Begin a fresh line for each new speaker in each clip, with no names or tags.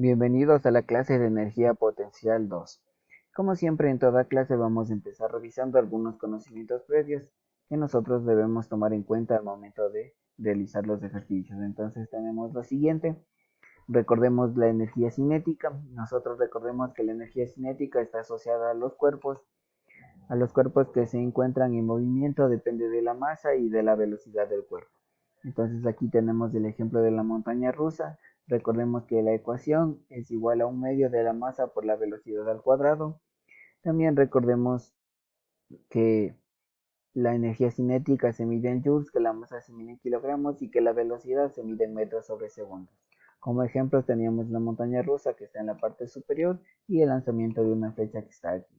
Bienvenidos a la clase de energía potencial 2. Como siempre en toda clase vamos a empezar revisando algunos conocimientos previos que nosotros debemos tomar en cuenta al momento de realizar los ejercicios. Entonces tenemos lo siguiente, recordemos la energía cinética. Nosotros recordemos que la energía cinética está asociada a los cuerpos que se encuentran en movimiento, depende de la masa y de la velocidad del cuerpo. Entonces aquí tenemos el ejemplo de la montaña rusa. Recordemos que la ecuación es igual a un medio de la masa por la velocidad al cuadrado. También recordemos que la energía cinética se mide en joules, que la masa se mide en kilogramos y que la velocidad se mide en metros sobre segundos. Como ejemplos teníamos la montaña rusa que está en la parte superior y el lanzamiento de una flecha que está aquí.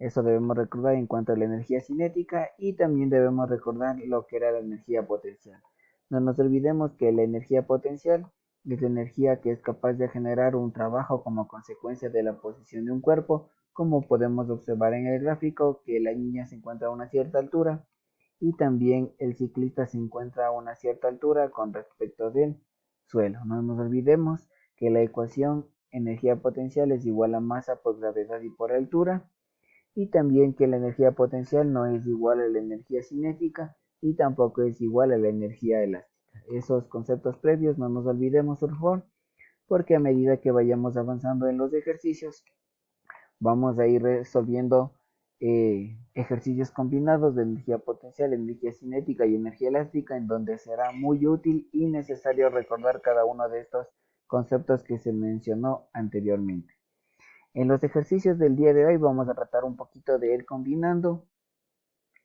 Eso debemos recordar en cuanto a la energía cinética y también debemos recordar lo que era la energía potencial. No nos olvidemos que la energía potencial es la energía que es capaz de generar un trabajo como consecuencia de la posición de un cuerpo, como podemos observar en el gráfico que la niña se encuentra a una cierta altura y también el ciclista se encuentra a una cierta altura con respecto del suelo. No nos olvidemos que la ecuación energía potencial es igual a masa por gravedad y por altura, y también que la energía potencial no es igual a la energía cinética y tampoco es igual a la energía elástica. Esos conceptos previos no nos olvidemos, por favor, porque a medida que vayamos avanzando en los ejercicios, vamos a ir resolviendo ejercicios combinados de energía potencial, energía cinética y energía elástica, en donde será muy útil y necesario recordar cada uno de estos conceptos que se mencionó anteriormente. En los ejercicios del día de hoy vamos a tratar un poquito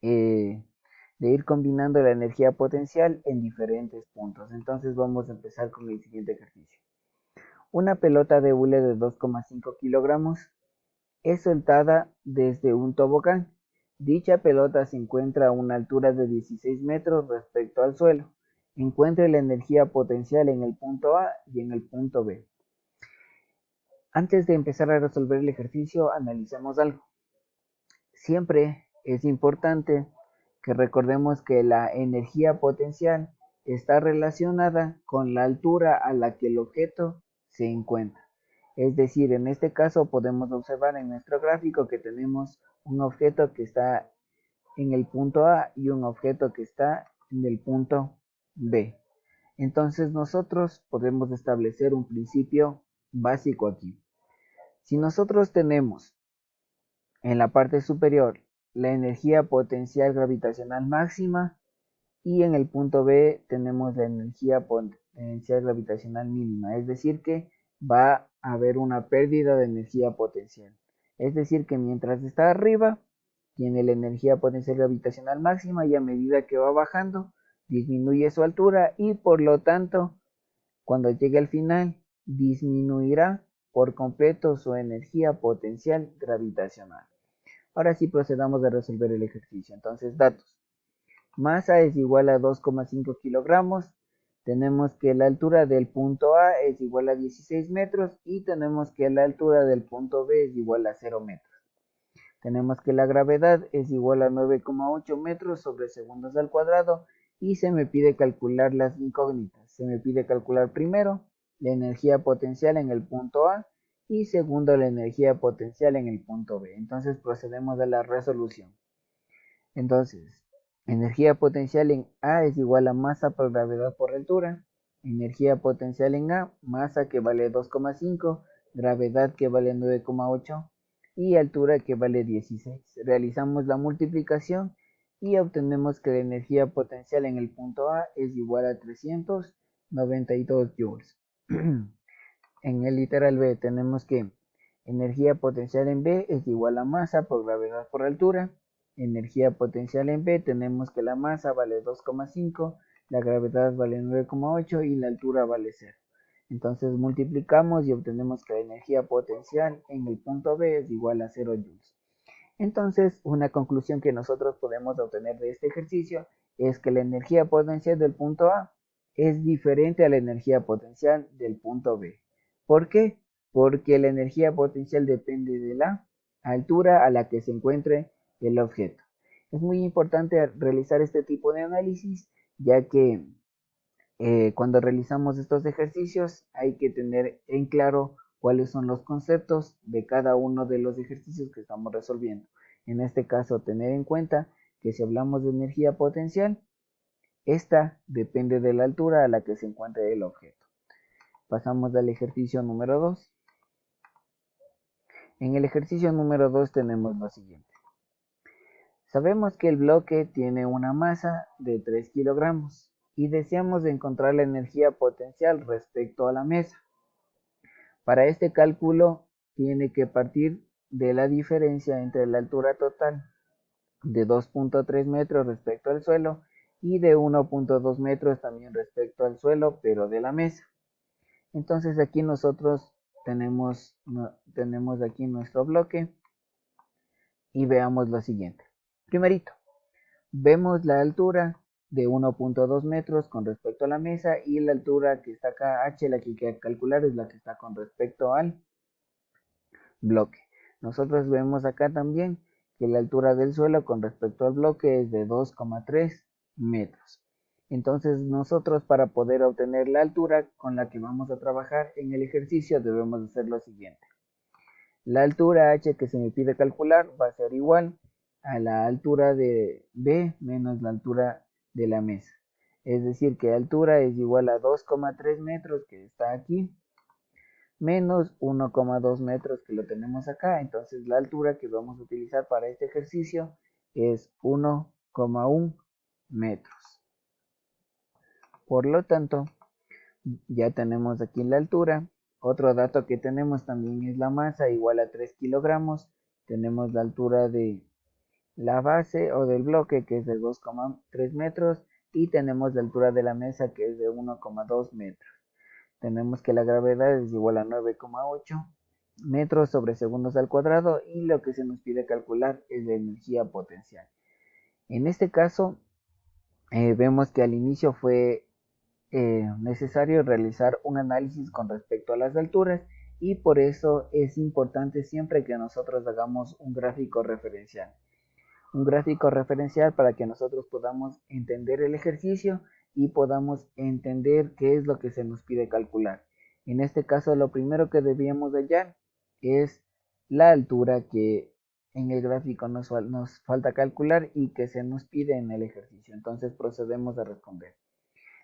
eh, de ir combinando la energía potencial en diferentes puntos. Entonces vamos a empezar con el siguiente ejercicio. Una pelota de hule de 2,5 kilogramos es soltada desde un tobogán. Dicha pelota se encuentra a una altura de 16 metros respecto al suelo. Encuentre la energía potencial en el punto A y en el punto B. Antes de empezar a resolver el ejercicio, analicemos algo. Siempre es importante que recordemos que la energía potencial está relacionada con la altura a la que el objeto se encuentra. Es decir, en este caso podemos observar en nuestro gráfico que tenemos un objeto que está en el punto A y un objeto que está en el punto B. Entonces nosotros podemos establecer un principio básico aquí. Si nosotros tenemos en la parte superior la energía potencial gravitacional máxima y en el punto B tenemos la energía potencial gravitacional mínima, es decir que va a haber una pérdida de energía potencial. Es decir que mientras está arriba tiene la energía potencial gravitacional máxima y a medida que va bajando disminuye su altura y por lo tanto cuando llegue al final disminuirá por completo su energía potencial gravitacional. Ahora sí procedamos a resolver el ejercicio. Entonces, datos. Masa es igual a 2,5 kilogramos. Tenemos que la altura del punto A es igual a 16 metros y tenemos que la altura del punto B es igual a 0 metros. Tenemos que la gravedad es igual a 9,8 metros sobre segundos al cuadrado y se me pide calcular las incógnitas. Se me pide calcular primero la energía potencial en el punto A y segundo la energía potencial en el punto B. Entonces procedemos a la resolución. Entonces, energía potencial en A es igual a masa por gravedad por altura. Energía potencial en A, masa que vale 2,5, gravedad que vale 9,8 y altura que vale 16. Realizamos la multiplicación y obtenemos que la energía potencial en el punto A es igual a 392 joules. En el literal B tenemos que energía potencial en B es igual a masa por gravedad por altura. Energía potencial en B tenemos que la masa vale 2,5, la gravedad vale 9,8 y la altura vale 0. Entonces multiplicamos y obtenemos que la energía potencial en el punto B es igual a 0 joules. Entonces, una conclusión que nosotros podemos obtener de este ejercicio es que la energía potencial del punto A es diferente a la energía potencial del punto B. ¿Por qué? Porque la energía potencial depende de la altura a la que se encuentre el objeto. Es muy importante realizar este tipo de análisis, ya que Cuando realizamos estos ejercicios hay que tener en claro cuáles son los conceptos de cada uno de los ejercicios que estamos resolviendo. En este caso, tener en cuenta que si hablamos de energía potencial, esta depende de la altura a la que se encuentre el objeto. Pasamos al ejercicio número 2. En el ejercicio número 2 tenemos lo siguiente. Sabemos que el bloque tiene una masa de 3 kilogramos y deseamos encontrar la energía potencial respecto a la mesa. Para este cálculo tiene que partir de la diferencia entre la altura total de 2.3 metros respecto al suelo y de 1.2 metros también respecto al suelo, pero de la mesa. Entonces aquí nosotros tenemos aquí nuestro bloque y veamos lo siguiente. Primerito, vemos la altura de 1.2 metros con respecto a la mesa y la altura que está acá, h, la que hay que calcular es la que está con respecto al bloque. Nosotros vemos acá también que la altura del suelo con respecto al bloque es de 2,3 metros. Entonces nosotros para poder obtener la altura con la que vamos a trabajar en el ejercicio debemos hacer lo siguiente. La altura h que se me pide calcular va a ser igual a la altura de B menos la altura de la mesa. Es decir, que altura es igual a 2,3 metros que está aquí menos 1,2 metros que lo tenemos acá. Entonces la altura que vamos a utilizar para este ejercicio es 1,1 metros. Por lo tanto, ya tenemos aquí la altura. Otro dato que tenemos también es la masa igual a 3 kilogramos. Tenemos la altura de la base o del bloque que es de 2,3 metros y tenemos la altura de la mesa que es de 1,2 metros. Tenemos que la gravedad es igual a 9,8 metros sobre segundos al cuadrado y lo que se nos pide calcular es la energía potencial. En este caso, vemos que al inicio fue necesario realizar un análisis con respecto a las alturas y por eso es importante siempre que nosotros hagamos un gráfico referencial. Un gráfico referencial para que nosotros podamos entender el ejercicio y podamos entender qué es lo que se nos pide calcular. En este caso, lo primero que debíamos hallar es la altura que en el gráfico nos falta calcular y que se nos pide en el ejercicio. Entonces procedemos a responder.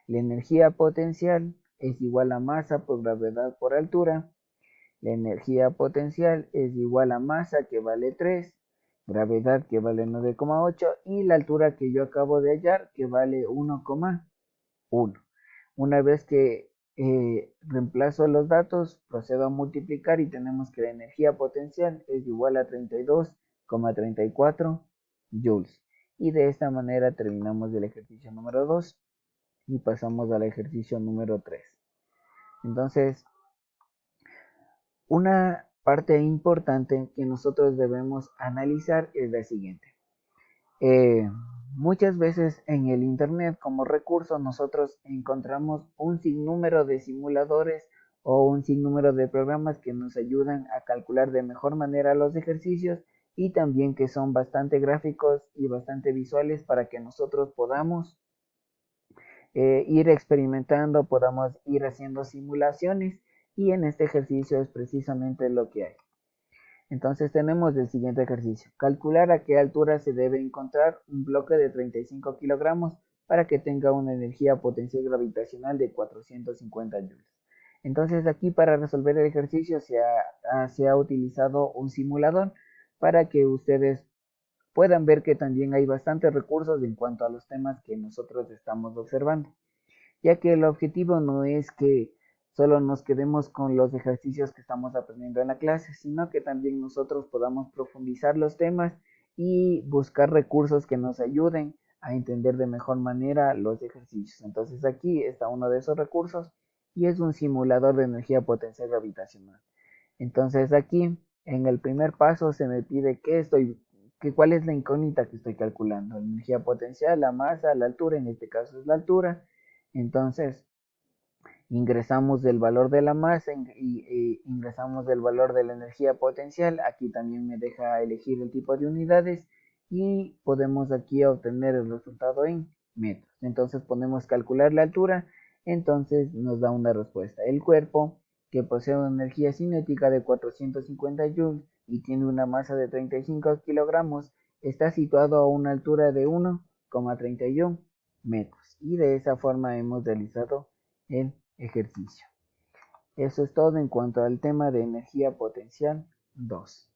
La energía potencial es igual a masa por gravedad por altura. La energía potencial es igual a masa que vale 3, gravedad que vale 9,8 y la altura que yo acabo de hallar que vale 1,1. Una vez que reemplazo los datos, procedo a multiplicar y tenemos que la energía potencial es igual a 32,34 joules. Y de esta manera terminamos el ejercicio número 2 y pasamos al ejercicio número 3. Entonces, una parte importante que nosotros debemos analizar es la siguiente. Muchas veces en el Internet como recurso nosotros encontramos un sinnúmero de simuladores o un sinnúmero de programas que nos ayudan a calcular de mejor manera los ejercicios y también que son bastante gráficos y bastante visuales para que nosotros podamos ir experimentando, podamos ir haciendo simulaciones y en este ejercicio es precisamente lo que hay. Entonces tenemos el siguiente ejercicio. Calcular a qué altura se debe encontrar un bloque de 35 kilogramos para que tenga una energía potencial gravitacional de 450 joules. Entonces aquí para resolver el ejercicio se ha utilizado un simulador para que ustedes puedan ver que también hay bastantes recursos en cuanto a los temas que nosotros estamos observando, ya que el objetivo no es que solo nos quedemos con los ejercicios que estamos aprendiendo en la clase, sino que también nosotros podamos profundizar los temas y buscar recursos que nos ayuden a entender de mejor manera los ejercicios. Entonces aquí está uno de esos recursos y es un simulador de energía potencial gravitacional. Entonces aquí en el primer paso se me pide cuál es la incógnita que estoy calculando. La energía potencial, la masa, la altura, en este caso es la altura. Entonces ingresamos el valor de la masa y ingresamos el valor de la energía potencial. Aquí también me deja elegir el tipo de unidades y podemos aquí obtener el resultado en metros. Entonces podemos calcular la altura Entonces nos da una respuesta. El cuerpo, que posee una energía cinética de 450 joules y tiene una masa de 35 kilogramos, está situado a una altura de 1,31 metros. Y de esa forma hemos realizado el ejercicio. Eso es todo en cuanto al tema de energía potencial 2.